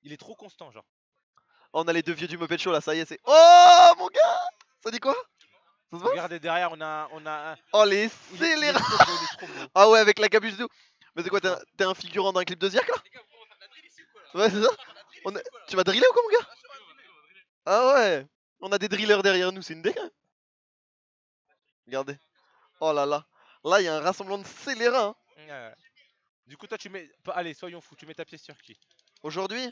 il est trop constant, genre. Oh, on a les deux vieux du Muppet Show là, ça y est, c'est. Oh mon gars! Ça dit quoi? Ça se passe? Regardez derrière, on a un. Oh les Il est scélérats! trop beau, il est trop beau. Ah ouais, avec la capuche d'eau. Mais c'est quoi, t'es un figurant dans un clip de Ziak là? Ouais, c'est ça? Tu vas driller ou quoi, mon gars? Ah ouais! On a des drillers derrière nous, c'est une dégaine. Regardez. Oh là là. Là, il y a un rassemblement de scélérats. Hein. Ouais. Du coup, toi, tu mets. Allez, soyons fous, tu mets ta pièce sur qui? Aujourd'hui,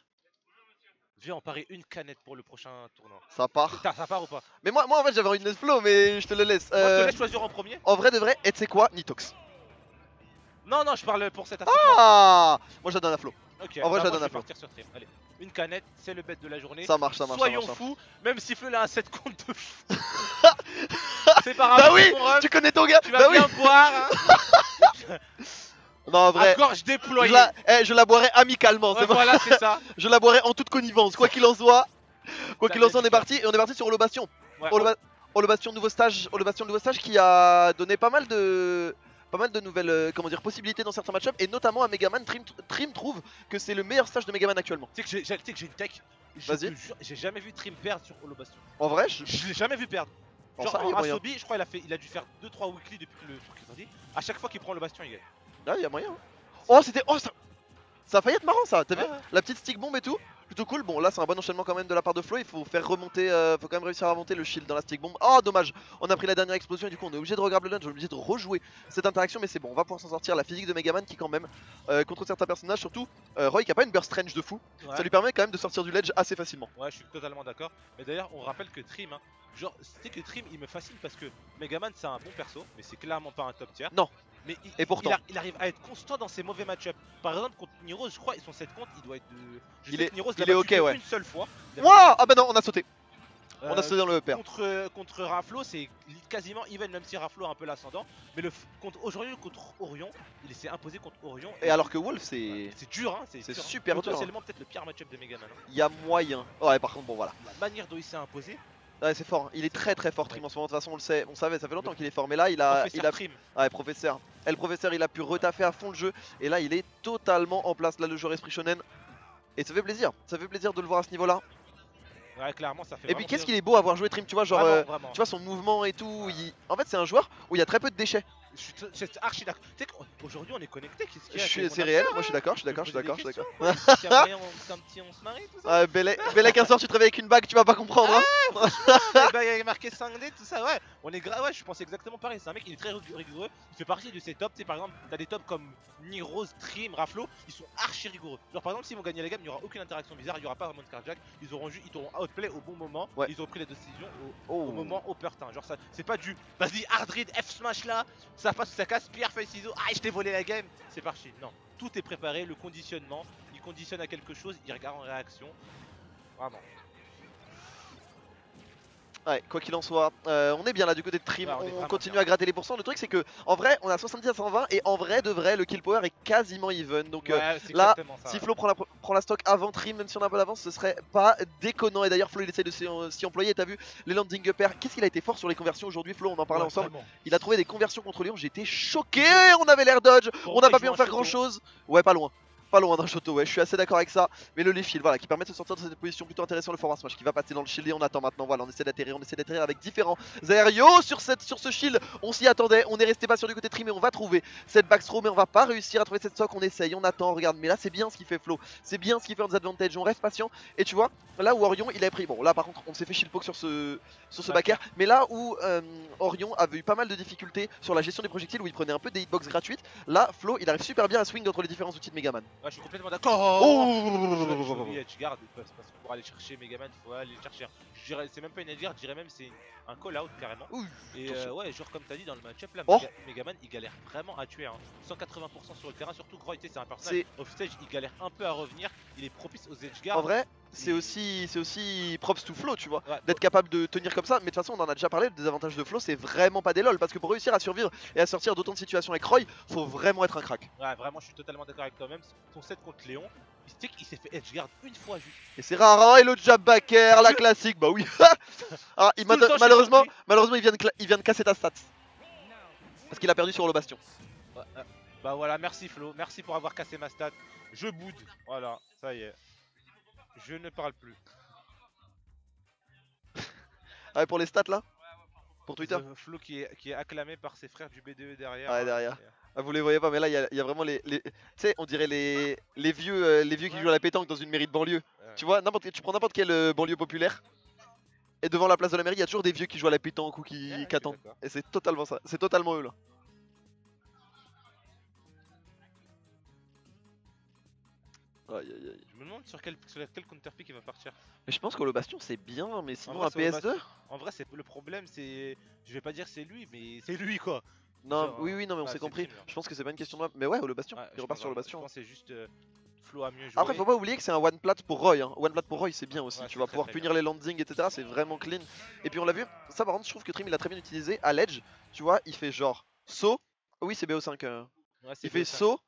Viens, on parie une canette pour le prochain tournoi. ça part. Ça part ou pas? Mais moi en fait, j'avais envie de mettre Flow, mais je te le laisse. Moi, je te laisse choisir en premier. En vrai de vrai, et tu sais quoi? Nitox. Non, non, je parle pour cette affrontement. Ah! Moi, je la donne à Flow. Ok, En vrai, je la moi, donne à vais Flo. partir sur Trim. Allez, une canette, c'est le bet de la journée. Ça marche, ça marche. Soyons ça marche. fous, même si Flo a un 7 contre de fou. C'est pas grave. Bah oui! mon ref, Tu connais ton gars! tu vas Bah oui! bien boire. Hein. Non, en vrai. À gorge déployée. Je la boirai amicalement, Ouais, c'est bon. voilà, c'est ça. Je la boirai en toute connivence, quoi qu'il en soit. Quoi qu'il en soit, on est nickel. parti et on est parti sur Holo Bastion. Ouais, Holo Bastion nouveau stage, qui a donné pas mal de nouvelles comment dire, possibilités dans certains match-ups et notamment à Megaman. Trim trouve que c'est le meilleur stage de Megaman actuellement. Tu sais que j'ai une tech. Vas-y. J'ai jamais vu Trim perdre sur Holo Bastion. En vrai, Je l'ai jamais vu perdre. ça, Genre il y a en moyen. Asobi, je crois il a dû faire 2-3 weekly depuis le truc est sorti. À chaque fois qu'il prend le bastion, il gagne. Ah, il y a moyen. Oh, c'était. Oh, ça a failli être marrant ça, t'as vu? Ouais. La petite stick bomb et tout. Plutôt cool. Bon, là, c'est un bon enchaînement quand même de la part de Flo. Il faut faire remonter, faut quand même réussir à remonter le shield dans la stick bomb. Oh, dommage. On a pris la dernière explosion et du coup, on est obligé de regarder le lunge. On est obligé de rejouer cette interaction, mais c'est bon. On va pouvoir s'en sortir. La physique de Megaman qui, quand même, contre certains personnages, surtout Roy qui a pas une burst range de fou. Ouais. Ça lui permet quand même de sortir du ledge assez facilement. Ouais, je suis totalement d'accord. Mais d'ailleurs, on rappelle que Trim, hein, genre, c'est que Trim il me fascine parce que Megaman c'est un bon perso, mais c'est clairement pas un top tier. Non. Mais Et pourtant. il arrive à être constant dans ses mauvais match-up. Par exemple, contre Niros, je crois, ils sont 7 comptes, il doit être de. Il est battu ok, ouais. une seule fois. Wouah! Ah bah non, on a sauté. On a sauté dans le upper. Contre Raflo, c'est quasiment even, même si Raflo a un peu l'ascendant. Mais aujourd'hui, contre Orion, il s'est imposé contre Orion. Et alors que Wolf, c'est dur, hein. C'est super dur. Potentiellement peut-être le pire match-up de Megaman. Hein. Il y a moyen. Ouais, par contre, bon, voilà. La manière dont il s'est imposé. Ouais, c'est fort, il est très fort Trim en ce moment, de toute façon on le sait, on savait, ça fait longtemps qu'il est fort, mais là il a... Trim. Ouais, professeur. Et le professeur il a pu retaffer à fond le jeu, et là il est totalement en place, là le joueur esprit shonen. Et ça fait plaisir de le voir à ce niveau là. Ouais, clairement ça fait. Et puis qu'est-ce qu'il est beau à voir jouer Trim, tu vois, genre, vraiment. tu vois son mouvement et tout, en fait c'est un joueur où il y a très peu de déchets. Je suis archi d'accord. Tu sais qu'aujourd'hui on est connecté, qu'est-ce qu'il y a? C'est réel, moi je suis d'accord. Il y a moyen un petit on se marie tout ça. Ouais, Belek un soir tu te réveilles avec une bague, tu vas pas comprendre. Hein. Il y a marqué 5D, tout ça, ouais. On est ouais, je pense exactement pareil. C'est un mec, il est très rigoureux. Il fait partie de ces tops. Tu sais, par exemple, t'as des tops comme Niros, Trim, Raflo. Ils sont archi rigoureux. Genre, par exemple, s'ils vont gagner la game, il n'y aura aucune interaction bizarre. Il n'y aura pas vraiment de carjack. Ils t'auront outplay au bon moment. Ouais. Ils ont pris les décisions au moment opportun. Genre, ça, c'est pas du vas-y, hard read, F smash là. Ça passe ou ça casse, pierre, feuille, ciseaux. Ah, je t'ai volé la game. C'est parti. Non, tout est préparé. Le conditionnement. Il conditionne à quelque chose. Il regarde en réaction. Vraiment. Ouais, quoi qu'il en soit, on est bien là du côté de Trim, Ouais, on continue à gratter les pourcents. Le truc c'est que en vrai on a 70 à 120 et en vrai de vrai le kill power est quasiment even. Donc ouais, là, ça, si Flo prend la stock avant Trim, même si on a un peu d'avance, ce serait pas déconnant. Et d'ailleurs Flo il essaie de s'y employer. Et t'as vu les landing upper, qu'est-ce qu'il a été fort sur les conversions aujourd'hui Flo, on en parlait ensemble. Vraiment. Il a trouvé des conversions contre Lyon, j'étais choqué, on avait l'air dodge, on n'a pas pu en faire grand chose. Ouais, pas loin. Pas loin d'un Shoto, ouais, je suis assez d'accord avec ça. Mais le Leaf Shield, voilà, qui permet de se sortir de cette position plutôt intéressante, le forward smash qui va passer dans le shield et on attend maintenant. Voilà, on essaie d'atterrir avec différents aérios sur ce shield. On s'y attendait, on est resté pas sur du côté Trim, mais on va trouver cette backthrow, mais on va pas réussir à trouver cette stock. On essaye, on attend, regarde, mais là c'est bien ce qui fait Flo, c'est bien ce qui fait un disadvantage. On reste patient et tu vois, là où Orion il a pris, bon là par contre on s'est fait shield poke sur ce back air, mais là où Orion avait eu pas mal de difficultés sur la gestion des projectiles où il prenait un peu des hitbox gratuites, là Flo il arrive super bien à swing entre les différents outils de Megaman. Ouais, je suis complètement d'accord. Oh, je edgeguard parce que pour aller chercher Megaman, il faut aller le chercher. Je dirais, c'est même pas une edgeguard, je dirais même c'est un call out carrément. Et ouais, genre comme t'as dit dans le match-up là, Megaman il galère vraiment à tuer. Hein. 180% sur le terrain, surtout Groy, c'est un personnage offstage, il galère un peu à revenir. Il est propice aux edgeguards. En vrai, c'est aussi props to Flo, tu vois, d'être capable de tenir comme ça. Mais de toute façon, on en a déjà parlé, le désavantage de Flo, c'est vraiment pas des lol. Parce que pour réussir à survivre et à sortir d'autant de situations avec Roy, faut vraiment être un crack. Ouais, vraiment, je suis totalement d'accord avec toi-même. Son set contre Léon, il s'est fait edgeguard une fois juste. Et c'est rare, hein, et le jab backer, la classique, bah oui. Ah, malheureusement, il vient de casser ta stat. Parce qu'il a perdu sur le bastion. Bah voilà, merci Flo, merci pour avoir cassé ma stat. Je boude, voilà, ça y est. Je ne parle plus. Ah ouais, pour les stats là? Pour Twitter? Flo qui est acclamé par ses frères du BDE derrière. Ouais, derrière. Ah, vous les voyez pas, mais là, il y a vraiment les... Tu sais, on dirait les vieux qui jouent à la pétanque dans une mairie de banlieue. Ouais. Tu vois, tu prends n'importe quelle banlieue populaire, et devant la place de la mairie, il y a toujours des vieux qui jouent à la pétanque ou qui attendent. Et c'est totalement ça, c'est totalement eux là. Aïe aïe aïe. Je me demande sur quel counterpick il va partir. Mais je pense que le bastion c'est bien, mais sinon vrai, un PS2 en vrai, le problème, c'est. Je vais pas dire c'est lui, mais c'est lui quoi. Non, Genre, oui, non, mais on s'est compris. Je pense que c'est pas une question de map. Mais ouais, le bastion, il repart sur le bastion. Je pense que c'est juste Flo a mieux joué. Après, faut pas oublier que c'est un one plat pour Roy. Hein. One plat pour Roy, c'est bien aussi. Ouais, tu vas pouvoir très punir les landings, etc. C'est vraiment clean. Et puis on l'a vu, ça par contre, je trouve que Trim il a très bien utilisé à l'edge. Tu vois, il fait genre saut. Oui, c'est BO5. Ouais, il fait saut,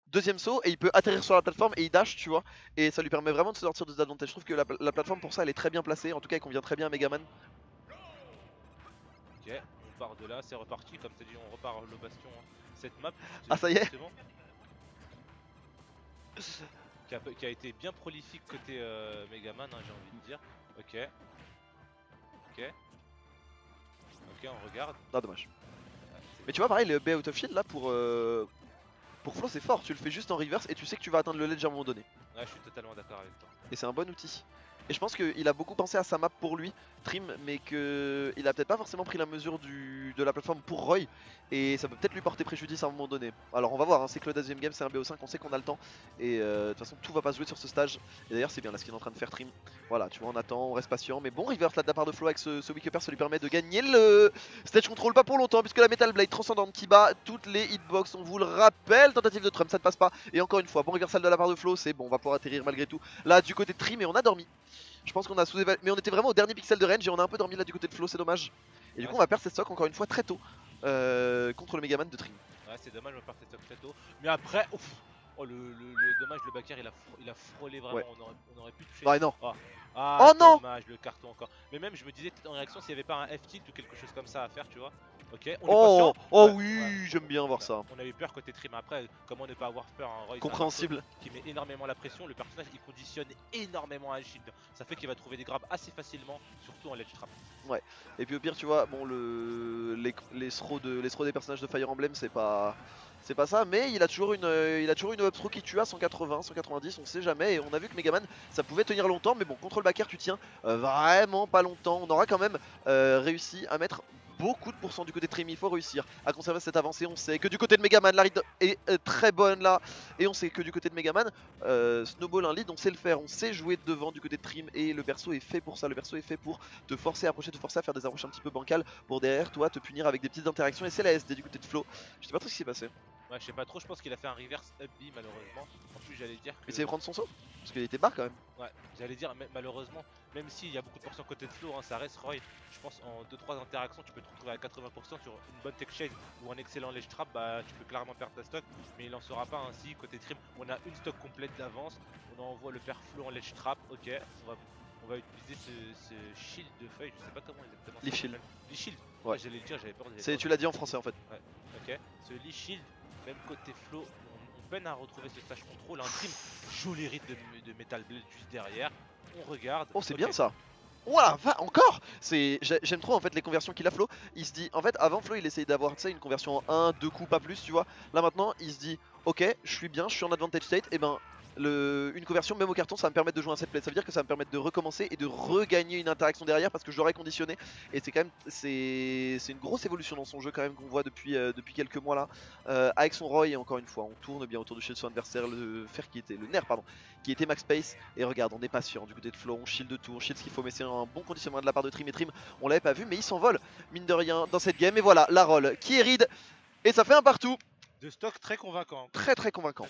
deuxième saut, et il peut atterrir sur la plateforme et il dash, tu vois. Et ça lui permet vraiment de se sortir de cet avantage. Je trouve que la plateforme pour ça, elle est très bien placée. En tout cas, elle convient très bien à Megaman. Ok, on part de là, c'est reparti. Comme tu as dit, on repart le bastion. Hein. Cette map. Ah, ça y est. Qui a été bien prolifique côté Megaman, hein, j'ai envie de dire. Ok. Ok, on regarde. Ah, dommage. Mais tu vois, pareil, le B out of shield là pour Flo, c'est fort. Tu le fais juste en reverse et tu sais que tu vas atteindre le ledge à un moment donné. Ouais, je suis totalement d'accord avec toi. Et c'est un bon outil. Et je pense qu'il a beaucoup pensé à sa map pour lui, Trim, mais qu'il a peut-être pas forcément pris la mesure de la plateforme pour Roy. Et ça peut peut-être lui porter préjudice à un moment donné. Alors on va voir, hein, c'est que le deuxième game c'est un BO5, on sait qu'on a le temps. Et de toute façon tout va pas se jouer sur ce stage. Et d'ailleurs c'est bien là ce qu'il est en train de faire Trim. Voilà, tu vois, on attend, on reste patient. Mais bon reverse là de la part de Flo avec ce weak upper, ça lui permet de gagner le stage control, pas pour longtemps, puisque la Metal Blade transcendante qui bat toutes les hitbox, on vous le rappelle. Tentative de Trump, ça ne passe pas. Et encore une fois, bon reversal de la part de Flo, c'est bon, on va pouvoir atterrir malgré tout. Là du côté de Trim, et on a dormi. Je pense qu'on a sous-évalué, mais on était vraiment au dernier pixel de range et on a un peu dormi là du côté de Flo, c'est dommage. Et du coup on va perdre cette stock encore une fois très tôt contre le Megaman de Trim. Ouais, c'est dommage, on va perdre cette stock très tôt. Mais après, ouf, oh, le dommage, le backer il a frôlé vraiment, ouais. on aurait pu toucher. Ouais, non. Oh non, dommage, le carton encore. Mais même je me disais peut-être en réaction s'il n'y avait pas un F-tilt ou quelque chose comme ça à faire, tu vois. Ok, on est oh ouais, oui, j'aime bien voir ça. On a eu peur côté Trim. Après, comment ne pas avoir peur, hein, Roy, compréhensible. Qui met énormément la pression, le personnage il conditionne énormément un shield. Ça fait qu'il va trouver des grabs assez facilement, surtout en ledge trap. Ouais, et puis au pire tu vois, bon les throws des personnages de Fire Emblem c'est pas ça, mais il a toujours une up throw qui tue à 180, 190, on sait jamais, et on a vu que Megaman ça pouvait tenir longtemps, mais bon contre le backer tu tiens vraiment pas longtemps, on aura quand même réussi à mettre beaucoup de pourcents du côté de Trim, il faut réussir à conserver cette avancée. On sait que du côté de Megaman la read est très bonne là, et on sait que du côté de Megaman snowball un lead, on sait le faire, on sait jouer devant du côté de Trim, et le perso est fait pour ça, le perso est fait pour te forcer à approcher, te forcer à faire des approches un petit peu bancales pour derrière toi te punir avec des petites interactions, et c'est la SD du côté de Flo. Je sais pas trop ce qui s'est passé. Ouais, je sais pas trop, je pense qu'il a fait un reverse up B malheureusement. En plus j'allais dire que... Il s'est prendre son saut parce qu'il était barre quand même. Ouais, j'allais dire malheureusement, même s'il y a beaucoup de portions côté de Flo, hein, ça reste Roy. Je pense en 2-3 interactions tu peux te retrouver à 80% sur une bonne tech chain ou un excellent ledge trap, bah tu peux clairement perdre ta stock, mais il en sera pas ainsi. Côté Trim, on a une stock complète d'avance, on envoie le père Flo en ledge trap, ok, on va utiliser ce shield de feuille, je sais pas comment exactement. Leaf shield. Leaf shield. Ouais. J'allais le dire, j'avais peur de... Tu l'as dit en français en fait. Ouais, ok. Ce Leaf shield, même côté Flo, on peine à retrouver ce stage control. Un Trim, joli rythme de Metal Blade juste derrière. On regarde. Oh, c'est bien ça. Ouah, va encore. J'aime trop en fait les conversions qu'il a Flo. Il se dit, en fait avant Flo il essayait d'avoir une conversion en 1, 2 coups pas plus, tu vois. Là maintenant il se dit, ok je suis bien, je suis en advantage state, et ben une conversion même au carton ça va me permettre de jouer un set play, ça veut dire que ça va me permettre de recommencer et de regagner une interaction derrière parce que je l'aurais conditionné, et c'est quand même c'est une grosse évolution dans son jeu quand même qu'on voit depuis quelques mois là avec son Roy. Et encore une fois on tourne bien autour du shield de son adversaire, le nerf pardon qui était max pace, et regarde on est patient du côté de Flo, on shield de tout, on shield ce qu'il faut, mais c'est un bon conditionnement de la part de Trim, et Trim on l'avait pas vu mais il s'envole mine de rien dans cette game, et voilà la roll qui est read et ça fait un partout de stock très convaincant. Très convaincant.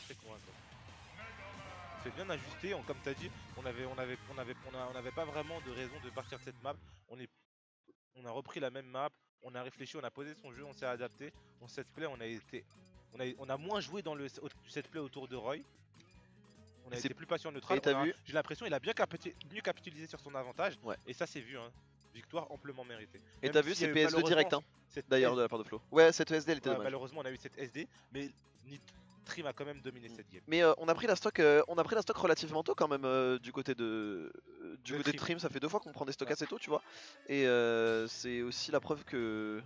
C'est bien ajusté, comme tu as dit, on n'avait pas vraiment de raison de partir de cette map. On a repris la même map, on a réfléchi, on a posé son jeu, on s'est adapté. En set play, on a moins joué dans le set play autour de Roy. On a été plus patient neutral. J'ai l'impression qu'il a bien mieux capitalisé sur son avantage, ouais. Et ça c'est vu, hein. Victoire amplement méritée. Et t'as vu, c'est PS2 direct hein, d'ailleurs de la part de Flo. Ouais, cette ESD elle était dommage. Malheureusement on a eu cette SD, mais Trim a quand même dominé cette game. Mais on a pris la stock relativement tôt quand même du côté de Trim. Ça fait 2 fois qu'on prend des stocks assez tôt, tu vois. Et c'est aussi la preuve que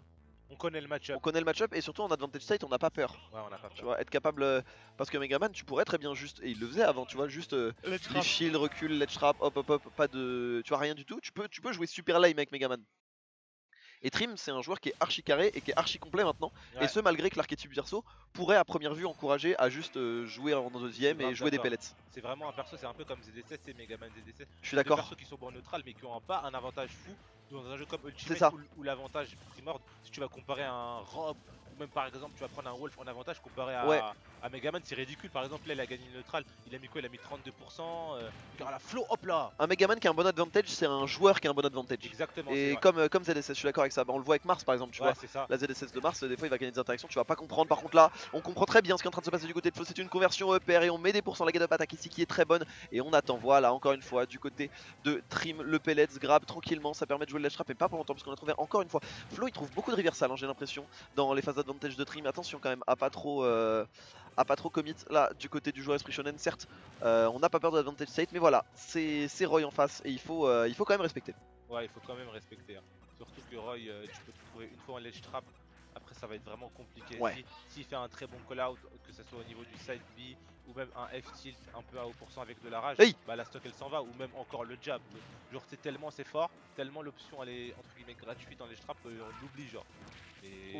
on connaît le match-up. On connaît le match-up et surtout en advantage state on n'a pas peur. Ouais, on n'a pas peur. Tu vois, être capable parce que Megaman tu pourrais très bien juste, et il le faisait avant, tu vois, juste les shield, recul, ledge trap, hop hop hop, pas de, tu vois, rien du tout. Tu peux jouer super lame avec Megaman. Et Trim c'est un joueur qui est archi carré et qui est archi complet maintenant, et ce malgré que l'archétype Verso pourrait à première vue encourager à juste jouer en deuxième et jouer des pellets. C'est vraiment un perso, c'est un peu comme ZD7 et Megaman ZD7. Je suis d'accord. Des persos qui sont bons neutral mais qui ont pas un avantage fou dans un jeu comme Ultimate où l'avantage primord, si tu vas comparer à un Rob ou même par exemple tu vas prendre un Wolf en avantage comparé à Megaman, c'est ridicule. Par exemple là il a gagné neutral, il a mis quoi? Il a mis 32%, regarde la flow, hop là. Un Megaman qui a un bon advantage, c'est un joueur qui a un bon advantage. Exactement. Et comme ZSS, je suis d'accord avec ça. Bah, on le voit avec Mars par exemple, tu vois. Ça. La ZSS de Mars, des fois il va gagner des interactions, tu vas pas comprendre. Par contre là, on comprend très bien ce qui est en train de se passer du côté de Flo. C'est une conversion EPR et on met des pourcents. La get up attack ici qui est très bonne. Et on attend, voilà, encore une fois, du côté de Trim, le pellets grab tranquillement. Ça permet de jouer le ledge trap, mais pas pour longtemps, parce qu'on a trouvé encore une fois. Flo il trouve beaucoup de reversal, hein, j'ai l'impression, dans les phases d'advantage de Trim. Attention quand même à pas trop commit là du côté du joueur Esprit Shonen. Certes on n'a pas peur de l'advantage state, mais voilà, c'est Roy en face et il faut quand même respecter. Ouais, il faut quand même respecter, hein. Surtout que Roy tu peux te trouver une fois un ledge trap, après ça va être vraiment compliqué. S'il fait un très bon call out, que ce soit au niveau du side B ou même un F tilt un peu à haut % avec de la rage, bah la stock elle s'en va, ou même encore le jab. Genre c'est fort, tellement l'option elle est entre guillemets gratuite dans les trap, on l'oublie genre. Et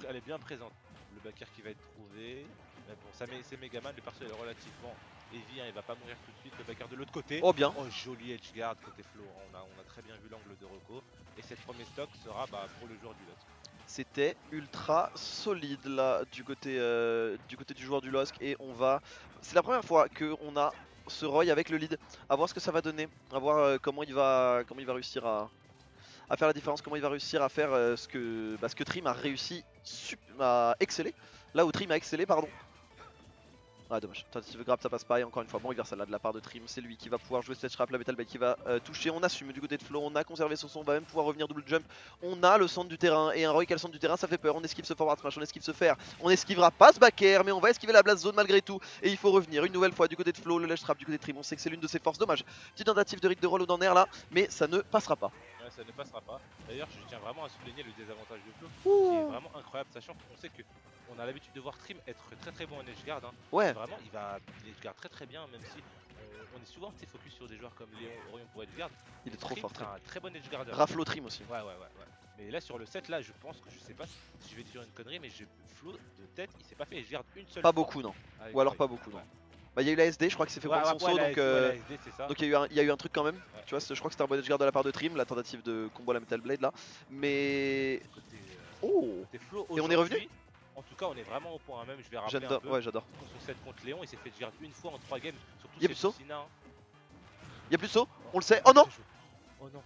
elle est bien présente. Le backer qui va être trouvé, mais bon c'est Megaman, le perso est relativement heavy, hein, il va pas mourir tout de suite. Le backer de l'autre côté, oh bien, oh joli edge guard côté Flo, on a très bien vu l'angle de Reco. Et cette première stock sera pour le joueur du LOSC. C'était ultra solide là du côté du joueur du LOSC, et on va, c'est la première fois qu'on a ce Roy avec le lead, à voir ce que ça va donner, à voir comment il va réussir à faire la différence, comment il va réussir à faire ce que Trim a réussi à exceller, là où Trim a excellé pardon. Ah dommage, tentative grab ça passe pas, et encore une fois bon reversal là de la part de Trim, c'est lui qui va pouvoir jouer cette trap, la Metal Blade qui va toucher, on assume du côté de Flo, on a conservé son son, on va même pouvoir revenir double jump, on a le centre du terrain, et un Roy qui a le centre du terrain ça fait peur, on esquive ce forward smash, on esquive ce fer, on esquivera pas ce back air, mais on va esquiver la blast zone malgré tout, et il faut revenir une nouvelle fois du côté de Flo, le ledge trap du côté de Trim, on sait que c'est l'une de ses forces, dommage, petite tentative de rig de roll en air là, mais ça ne passera pas. Ouais, ça ne passera pas. D'ailleurs, je tiens vraiment à souligner le désavantage de Flo, qui est vraiment incroyable, sachant qu'on sait que on a l'habitude de voir Trim être très bon en edge guard. Hein. Ouais. Vraiment, il edge guard très bien, même si on est souvent focus sur des joueurs comme Léon, Orion pour edge guard. Il est trop fort. C'est un très bon edge guard. Raflo Trim aussi. Ouais. Mais là, sur le set, là, je pense que je sais pas si je vais dire une connerie, mais Flo de tête, il s'est pas fait edge guard une seule fois. Pas beaucoup, non. Ou alors pas beaucoup, non. Bah il y a eu la SD, je crois que c'est fait prendre son saut, donc il y a eu un truc quand même, tu vois, je crois que c'était un bon edge guard de la part de Trim, la tentative de combo à la Metal Blade là, mais... Oh. Et on est revenu. En tout cas on est vraiment au point, même je vais rappeler un peu, ouais j'adore. Sur 7 contre Léon, il s'est fait edge guard une fois en 3 games, surtout il y a plus de saut. Sina, hein. Il y a plus de saut, on le sait, oh non. Oh non.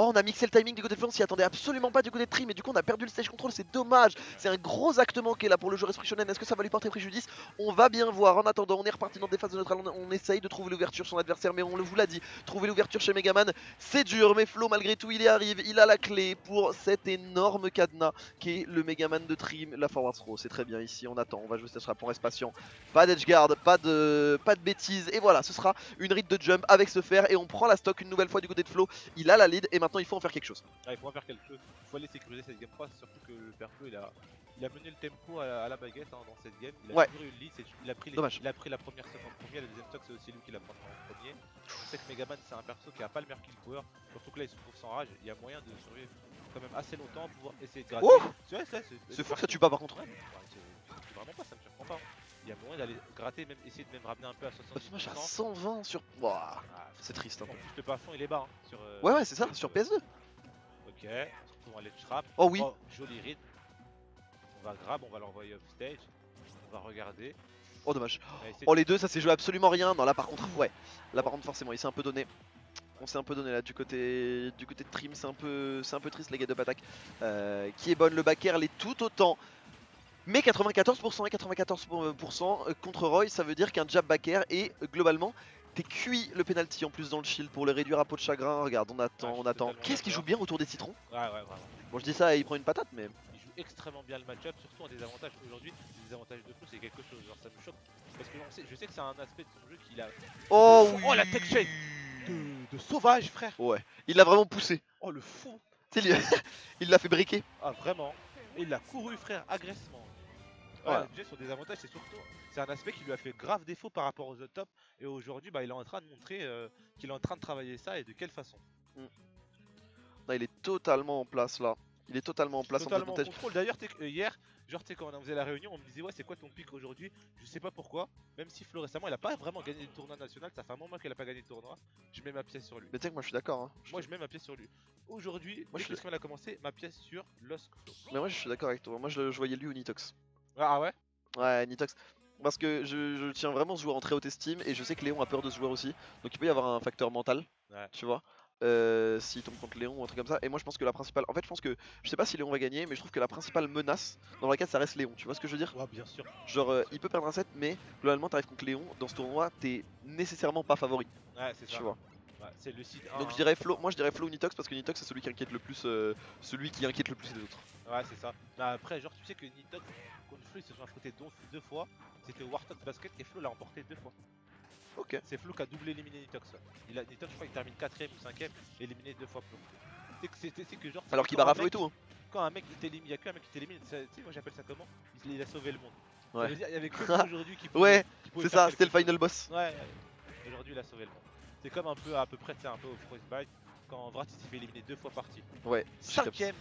Oh on a mixé le timing du côté de Flo, on s'y attendait absolument pas du côté de Trim, et du coup on a perdu le stage control, c'est dommage. C'est un gros acte manqué là pour le joueur Esprit Shonen, est-ce que ça va lui porter préjudice? On va bien voir, en attendant on est reparti dans des phases de neutral, on essaye de trouver l'ouverture sur son adversaire, mais on vous l'a dit, trouver l'ouverture chez Megaman c'est dur, mais Flo malgré tout il y arrive, il a la clé pour cet énorme cadenas qui est le Megaman de Trim, la forward throw, c'est très bien ici, on attend, on va jouer cette trap, on reste patient, pas d'edge guard, pas de bêtises, et voilà ce sera une read de jump avec ce fer, et on prend la stock une nouvelle fois du côté de Flo, il a la lead, et maintenant il faut en faire quelque chose. Ah, il faut en faire quelque chose, il faut aller sécuriser cette game 3, surtout que le perso il a mené le tempo à la baguette hein, dans cette game, il a toujours eu le lead, il a pris la première stock en premier, la deuxième stock c'est aussi lui qui la prend en premier. Je sais que Megaman c'est un perso qui a pas le meilleur kill power, surtout que là il se trouve sans rage, il y a moyen de survivre quand même assez longtemps, pouvoir essayer de gratter. C'est fou que ça tue pas par contre. C'est vraiment pas, ça me surprend pas. Il y a moyen d'aller gratter, même essayer de même ramener un peu à 70%. Smash à 120 sur... Wow. C'est triste. Hein. En plus le plafond il est bas hein, sur... ouais c'est ça, sur PS2. Ok, on se retrouve en ledge trap. Oh oui. Joli read. On va grab, on va l'envoyer off stage. On va regarder. Oh dommage. Oh les deux ça s'est joué absolument rien. Non là par contre ouais. Là par contre forcément il s'est un peu donné. On s'est un peu donné là du côté de Trim, c'est un peu triste les gars de attack qui est bonne, le back air l'est tout autant. Mais 94% et 94% contre Roy, ça veut dire qu'un jab back air et globalement t'es cuit le penalty en plus dans le shield pour le réduire à peau de chagrin. Regarde, on attend. Qu'est-ce qu'il joue bien autour des citrons? Ouais, vraiment. Bon, je dis ça et il prend une patate, mais. Il joue extrêmement bien le match-up, surtout en désavantage. Aujourd'hui, les désavantages de Flo, c'est quelque chose, genre ça me choque. Parce que je sais que c'est un aspect de son jeu qu'il a. Oh oui. Oh la tech shake de sauvage, frère. Ouais, il l'a vraiment poussé. Oh le fou. Tu sais, il l'a fait briquer. Ah vraiment. Et il a couru, frère, agressivement. Ouais, déjà sur des avantages, c'est un aspect qui lui a fait grave défaut par rapport aux autres top. Et aujourd'hui, bah, il est en train de montrer qu'il est en train de travailler ça et de quelle façon. Non, il est totalement en place là. Il est totalement en place totalement en contrôle. D'ailleurs, hier, genre, quand on faisait la réunion, on me disait, ouais, c'est quoi ton pic aujourd'hui? Je sais pas pourquoi. Même si Flo récemment, il a pas vraiment gagné le tournoi national. Ça fait un moment qu'il a pas gagné le tournoi. Je mets ma pièce sur lui. Mais tu sais que moi, je suis d'accord. Hein. Moi, je mets ma pièce sur lui. Aujourd'hui, dès que il a commencé, ma pièce sur Lost Flo. Mais moi, je suis d'accord avec toi. Moi, je voyais lui ou Nitox. Ah ouais? Ouais, Nitox. Parce que je tiens vraiment ce joueur en très haute estime et je sais que Léon a peur de ce joueur aussi. Donc il peut y avoir un facteur mental, tu vois. S'il tombe contre Léon ou un truc comme ça. Et moi je pense que la principale. En fait, je pense que. Je sais pas si Léon va gagner, mais je trouve que la principale menace dans la case ça reste Léon. Tu vois ce que je veux dire? Ouais, bien sûr. Genre, il peut perdre un set, mais globalement, t'arrives contre Léon. Dans ce tournoi, t'es nécessairement pas favori. Ouais, c'est ça. Tu vois. Ouais, c'est le site 1. Donc je dirais Flo, moi je dirais Flo ou Nitox parce que Nitox c'est celui qui inquiète le plus, celui qui inquiète le plus les autres. Ouais, c'est ça. Mais après, genre, tu sais que Nitox contre Flo ils se sont affrontés deux fois. C'était Warthog Basket et Flo l'a emporté 2 fois. Ok. C'est Flo qui a doublé éliminé Nitox. Nitox, je crois qu'il termine 4ème ou 5ème, éliminé 2 fois Flo. C'est que genre. Alors qu'il bat Raflo et tout. Hein. Quand un mec il t'élimine, il y a qu'un mec qui t'élimine. Tu sais, moi j'appelle ça comment? Il a sauvé le monde. Ouais. Ça veut dire, il y avait que Flo aujourd'hui qui pouvait. Ouais, c'est ça, c'était le final boss. Ouais, aujourd'hui il a sauvé le monde. C'est comme un peu à peu près, c'est un peu au Frostbite quand Vrat s'est fait éliminer 2 fois partie. Ouais. 5ème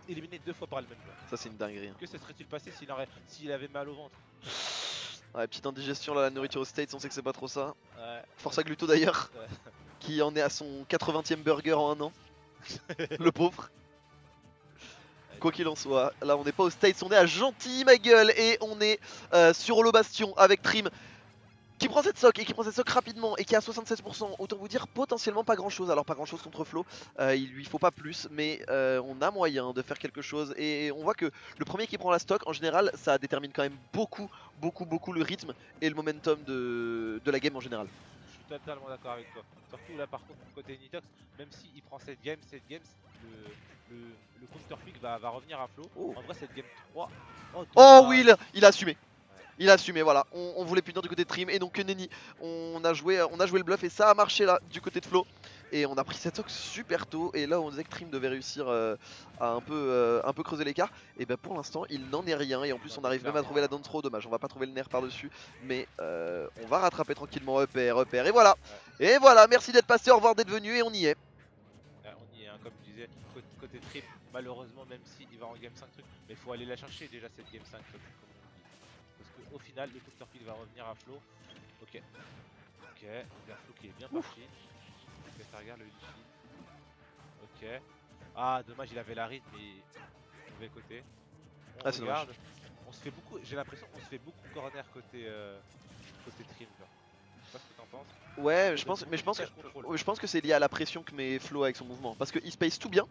éliminé 2 fois par le même joueur. Ça c'est une dinguerie. Que se serait-il passé s'il avait mal au ventre? Ouais, petite indigestion là, la nourriture aux States, on sait que c'est pas trop ça. Ouais. Force à Gluto d'ailleurs, Ouais. qui en est à son 80e burger en 1 an. Le pauvre. Quoi qu'il en soit, là on n'est pas aux States, on est à Gentilly ma gueule et on est sur Holo Bastion avec Trim qui prend cette sock et qui prend cette sock rapidement et qui est à 76%. Autant vous dire potentiellement pas grand chose. Alors pas grand chose contre Flo, il lui faut pas plus, mais on a moyen de faire quelque chose. Et on voit que le premier qui prend la stock, en général, ça détermine quand même beaucoup le rythme et le momentum de la game en général. Je suis totalement d'accord avec toi. Surtout là par contre côté Nitox, même s'il prend cette game, le counter pick va revenir à Flo. Oh. En vrai cette game 3. Oh oui, il a assumé. Il a assumé, voilà, on voulait punir du côté de Trim et donc Nenny, on a joué le bluff et ça a marché là du côté de Flo. Et on a pris cette sock super tôt et là on disait que Trim devait réussir à un peu creuser l'écart. Et ben pour l'instant il n'en est rien et en plus on arrive même à trouver la down throw, dommage on va pas trouver le nerf par dessus. Mais on va rattraper tranquillement repère et voilà. Et voilà, merci d'être passé, au revoir d'être venu et on y est. On y est, hein, comme je disais, côté Trim, malheureusement même s'il va en game 5 truc, mais il faut aller la chercher déjà cette game 5 truc. Au final, le counter pick va revenir à Flo. Ok. Ok. Il y a Flo qui est bien parti. Ok, ça regarde le liquide. Ok. Ah, dommage, il avait la rythme, mais mauvais côté. On regarde. On se fait beaucoup. J'ai l'impression qu'on se fait beaucoup corner côté Trim. Genre. Je sais pas ce que t'en penses. Ouais, je pense que c'est lié à la pression que met Flo avec son mouvement. Parce qu'il space tout bien.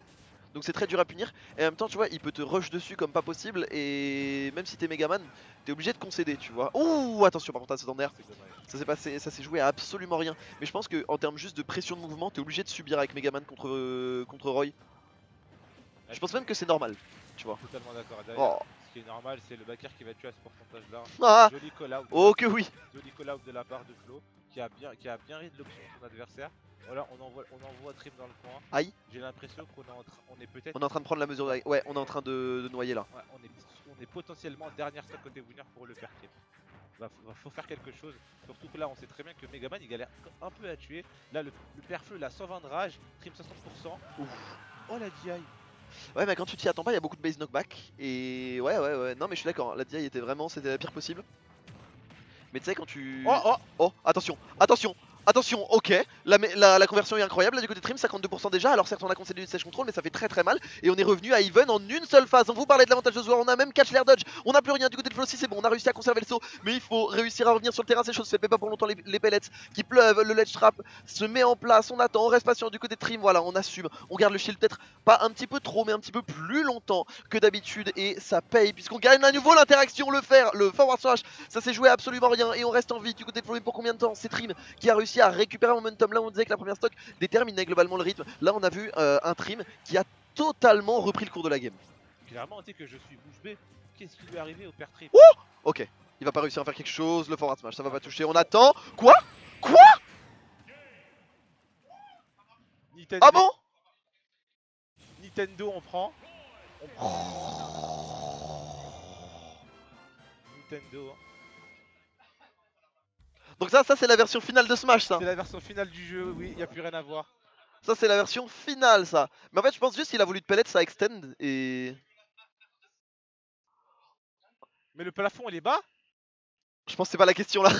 Donc c'est très dur à punir et en même temps tu vois il peut te rush dessus comme pas possible et même si t'es Megaman t'es obligé de concéder tu vois. Ouh attention par contre à ce d'air, ça s'est joué à absolument rien. Mais je pense que en termes juste de pression de mouvement t'es obligé de subir avec Megaman contre Roy. Je pense même que c'est normal tu vois. Totalement d'accord. Ce qui est normal c'est le backer qui va tuer à ce pourcentage là. Ah joli call out. Oh que oui. Joli call out de la part de Flo qui a bien read l'option de son adversaire. Voilà, on envoie Trim dans le coin. Aïe. J'ai l'impression qu'on est peut-être. On est en train de prendre la mesure. Ouais, on est en train de noyer là. Ouais, on est potentiellement dernière stock côté winner pour le faire Trim. Faut faire quelque chose. Surtout que là, on sait très bien que Megaman il galère un peu à tuer. Là, le père Feu, il a 120 de rage, Trim 60%. Ouf. Oh la DI. Ouais, mais quand tu t'y attends pas, il y a beaucoup de base knockback. Et ouais. Non, mais je suis d'accord. La DI était vraiment, c'était la pire possible. Mais tu sais, quand tu. Oh, attention. Attention, ok, la conversion est incroyable là du côté de Trim, 52% déjà. Alors certes on a concédé du sèche contrôle mais ça fait très mal. Et on est revenu à even en une seule phase. On vous parlait de l'avantage de ce joueur, on a même catch l'air dodge. On n'a plus rien du côté de Flo, si c'est bon, on a réussi à conserver le saut. Mais il faut réussir à revenir sur le terrain, ces choses se fait pas pour longtemps, les pellets qui pleuvent, le ledge trap se met en place. On attend, on reste patient du côté de Trim, voilà on assume. On garde le shield peut-être pas un petit peu trop mais un petit peu plus longtemps que d'habitude. Et ça paye puisqu'on gagne à nouveau l'interaction, le forward slash. Ça s'est joué à absolument rien et on reste en vie du côté de Flo. Mais pour combien de temps? C'est Trim qui a réussi à récupérer un momentum. Là on disait que la première stock déterminait globalement le rythme. Là on a vu un Trim qui a totalement repris le cours de la game. clairement, tu sais que je suis bouche bée. Qu'est-ce qui lui est arrivé au père Trip? Ok, il va pas réussir à faire quelque chose, le forward smash, ça va pas toucher, on attend. Quoi? Nintendo, Ah bon? Nintendo, on prend. Nintendo. Donc ça c'est la version finale de Smash ça. C'est la version finale du jeu, oui, y a plus rien à voir. Ça c'est la version finale ça. Mais en fait je pense juste qu'il a voulu te pellet ça extend et... Mais le plafond il est bas? Je pense que c'est pas la question là.